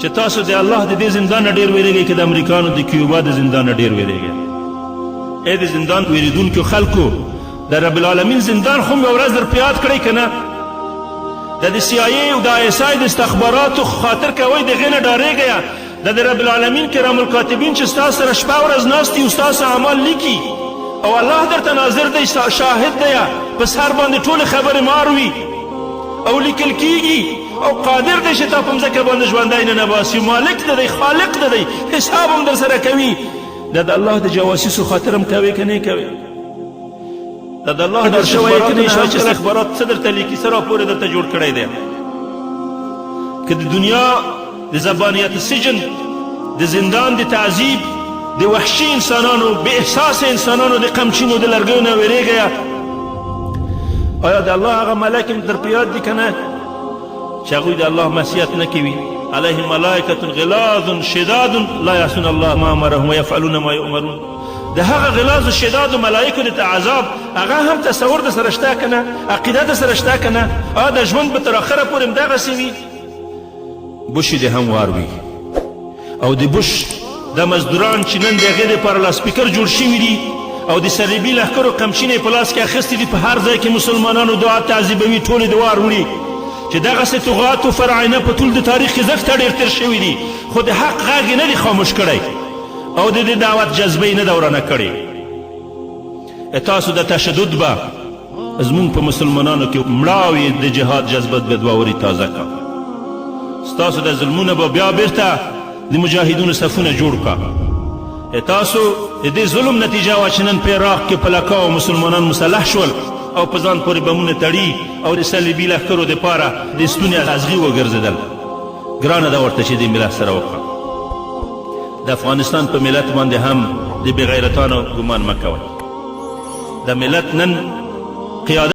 چې تاسو د الله د دې زندان نه ډېر ویرېږئ که د امریکانو د کیوبا د زندان نه ډېر ویرېږئ. ای د زندان ویرېدونکو خلکو، د رب العالمین زندان خو مې ورځ در په یاد کړئ که نه؟ د سی آی ای او د آی اس آی د استخباراتو خاطر کوئ، د هغې نه ډارېږئ. د رب العالمین کرام الکاتبین چې ستاسو سره شپه ورځ ناست دي او ستاسو اعمال لیکي، او الله درته ناظر دی، شاهد دی، په سر باندې ټولې خبرې مار وي او لیکل کیږي، او قادر دی چې تا په مځکه باندې ژوندی نه نباسي. مالک د دی، خالق د دی، حساب هم در سره کوي. دا د الله د جواسیسو خاطر هم کوې که نه کوې؟ دا د الله در شوی که نه شوی چې استخبارات څه درته لیکي، څه راپور یې درته جوړ کړی دی؟ که د دنیا د زبانیت سجن، د زندان د تعذیب، د وحشي انسانانو، بې احساس انسانانو، د قمچینو د لرګیو نه ویرېږئ. آیا د الله هغه ملک هم در په یاد دي که نه چې هغوی د الله معصیت نه کوي؟ علیهم ملائکة غلاظ شداد لا یعصون الله ما امرهم ویفعلون ما یؤمرون. د هغه غلاظ و شدادو ملایکو د عذاب هغه هم تصور د سره شته که نه؟ عقیده د سره شته که نه؟ آیا د ژوند به تر اخره پورې همدغسې وي؟ بوش دې هم وار وي. او د بوش د مزدوران چې نن د هغې دپاره لاسپیکر جوړ شوي دي او د صلیبي لښکرو قمچینې په لاس کې اخیستې دي، په هر ځای کې مسلمانانو دعا تعذیبوي، ټولې د وار وړي چې دغسې طغات و فرعینه په ټول د تاریخ کې زښته ډېر تېر شوي دي، خو د حق غږ یې نه دی خاموش کړی او د دې دعوت جذبه یې نه ده ورانه کړې. تاسو د تشدد به زمونږ په مسلمانانو کې مړاوې د جهاد جذبت به دوه ورې تازه کا. ستاسو د ظلمونه به بیا بیرته د مجاهدونو صفونه جوړ کا. تاسو د دې ظلم نتیجه وه چې نن په عراق کې په لکاو مسلمانان مسلح شول او په ځان پورې بمونه تړي او د صلیبي لښکرو دپاره د ستونې ازغي وګرځېدل. ګرانه ده ورته چې دې ملت سره وکړه. د افغانستان په ملت باندې هم د بې غیرتانو ګمان مه کوئ. د ملت نن قیادت